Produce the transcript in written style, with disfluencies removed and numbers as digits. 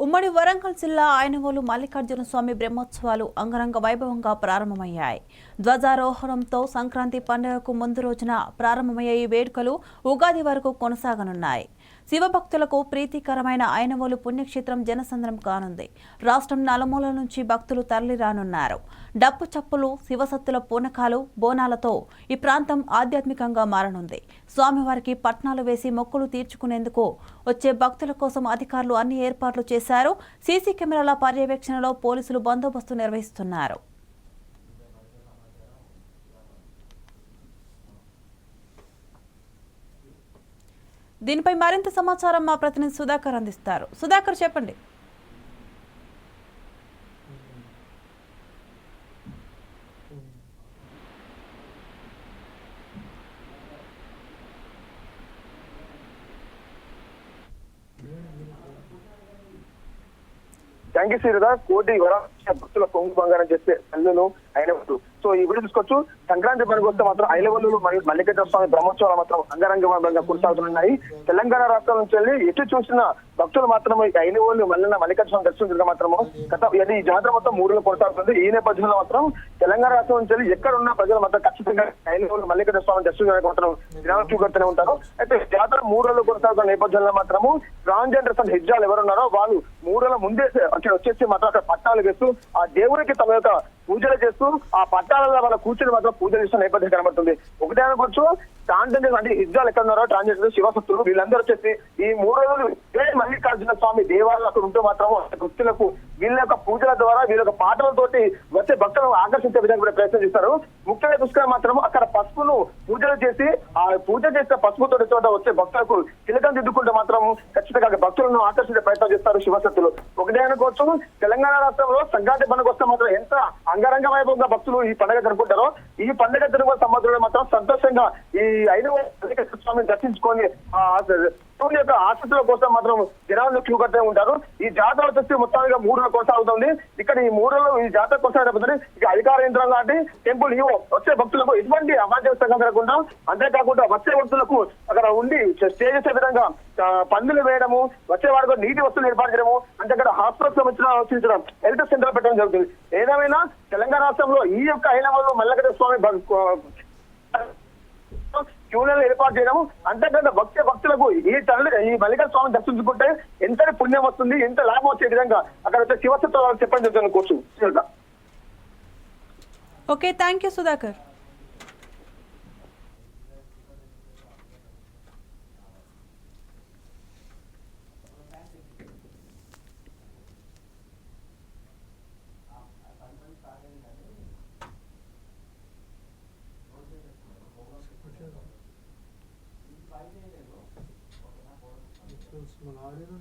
ఉమ్మడి వరంగల్ జిల్లా ఐనవోలు మల్లికార్జున స్వామి బ్రహ్మోత్సవాలు అంగరంగ వైభవంగా ప్రారంభమయ్యాయి. ధ్వజారోహణంతో సంక్రాంతి పండుగకు ముందు రోజున ప్రారంభమయ్యే ఈ వేడుకలు ఉగాది వరకు కొనసాగనున్నాయి. శివభక్తులకు ప్రీతికరమైన ఐనవోలు పుణ్యక్షేత్రం జనసంద్రం కానుంది. రాష్ట్రం నలుమూలల నుంచి భక్తులు తరలిరానున్నారు. డప్పు చప్పులు, శివసత్తుల పూనకాలు, బోనాలతో ఈ ప్రాంతం ఆధ్యాత్మికంగా మారనుంది. స్వామివారికి పట్నాలు వేసి మొక్కులు తీర్చుకునేందుకు వచ్చే భక్తుల కోసం అధికారులు అన్ని ఏర్పాట్లు చేశారు. సీసీ కెమెరాల పర్యవేక్షణలో పోలీసులు బందోబస్తు నిర్వహిస్తున్నారు. దీనిపై మరింత సమాచారం మా ప్రతినిధి సుధాకర్ అందిస్తారు. సుధాకర్, చెప్పండి. Thank you Sreeratha. కోటి భక్తుల పొంగు బంగారం చేస్తే అల్లును అయినవద్దు. సో ఈ వీడియో తీసుకొచ్చు సంక్రాంతి పండుగ వస్తే మాత్రం ఐలవల్లులు మరియు మల్లికార్జున స్వామి బ్రహ్మోత్సవాలు మాత్రం అంగరంగ వైభవంగా కొనసాగుతున్నాయి. తెలంగాణ రాష్ట్రం నుంచి వెళ్ళి ఎటు చూసిన భక్తులు మాత్రం ఐనవోలు మల్లికార్జున స్వామి దర్శించడం మాత్రము ఈ జాతర మొత్తం 3 రోజులు కొనసాగుతుంది. ఈ నేపథ్యంలో మాత్రం తెలంగాణ రాష్ట్రం నుంచి వెళ్ళి ఎక్కడ ఉన్న ప్రజలు మాత్రం ఖచ్చితంగా ఐనవోలు మల్లికార్జున స్వామి దర్శించడానికి మాత్రం జనాలు చూపెడుతూనే ఉంటారు. అయితే జాతర 3 రోజులు కొనసాగుతున్న నేపథ్యంలో మాత్రము ట్రాన్స్జెండర్స్ అండ్ హెజ్జాలు ఎవరున్నారో వాళ్ళు 3 రోజుల ముందే అక్కడ వచ్చేసి మాత్రం అక్కడ పట్టాలు వేస్తూ ఆ దేవుడికి తమ యొక్క పూజలు చేస్తూ ఆ పట్టాలలో వాళ్ళ కూర్చొని మాత్రం పూజలు చేస్తున్న నేపథ్యం కనబడుతుంది. ఒకటే అనుకోవచ్చు, ట్రాన్స్జెండర్ అంటే హిజ్జాలు ఎక్కడ ఉన్నారో ట్రాన్స్జెండర్ శివసత్తులు వీళ్ళందరూ వచ్చేసి ఈ 3 రోజులు మల్లికార్జున స్వామి దేవాలయాలు అక్కడ ఉంటూ మాత్రం భక్తులకు వీళ్ళ యొక్క పూజల ద్వారా వీళ్ళ యొక్క పాటలతోటి వచ్చే భక్తులను ఆకర్షించే విధంగా కూడా ప్రయత్నం చేస్తారు. ముఖ్యంగా చూసుకుని మాత్రం అక్కడ పసుపును పూజలు చేసి ఆ పూజ చేసిన పసుపుతో చోట వచ్చే భక్తులకు తిలకం దిద్దుకుంటే మాత్రం ఖచ్చితంగా భక్తులను ఆకర్షించే ప్రయత్నం చేస్తారు శివసత్తులు. ఒకటే అనుకోవచ్చు, తెలంగాణ రాష్ట్రంలో సంక్రాంతి పండుగ వస్తే మాత్రం ఎంత అంగరంగ వైభవంగా భక్తులు ఈ పండుగ జరుపుకుంటారో ఈ పండుగ జరుపుకునే సంబంధంలో మాత్రం సంతోషంగా ఈ ఐనవోలు స్వామిని దర్శించుకొని శివుని యొక్క ఆశీస్సుల కోసం మాత్రం జనాలు క్యూ కట్టే ఉంటారు. ఈ జాతర వచ్చేసి మొత్తానికి 3 రోజులు కొనసాగుతుంది. ఇక్కడ ఈ 3 రోజులు ఈ జాతర కొనసాగకపోతే ఇక అధికార యంత్రం లాంటి టెంపుల్ వచ్చే భక్తులకు ఎటువంటి అవాంఛనీయంగా జరగకుండా, అంతేకాకుండా వచ్చే భక్తులకు అక్కడ ఉండి స్టే చేసే విధంగా పందులు వేయడము, వచ్చేవాడికి నీటి వస్తువులు ఏర్పాటు చేయడము, అంటే అక్కడ హాస్పిటల్స్ వచ్చించడం, హెల్త్ సెంటర్ పెట్టడం జరుగుతుంది. ఏదేమైనా తెలంగాణ రాష్ట్రంలో ఈ యొక్క ఐనవోలు మల్లికార్జున స్వామి క్యూలను ఏర్పాటు చేయడం, అంతేకాకుండా భక్తులకు ఈ మల్లికార్జున స్వామిని దర్శించుకుంటే ఎంత పుణ్యం వస్తుంది, ఎంత లాభం వచ్చే విధంగా అక్కడ వచ్చే శివసత్వం చెప్పండి చెప్తాను course. Okay, thank you Sudhakar. మన ఆడియో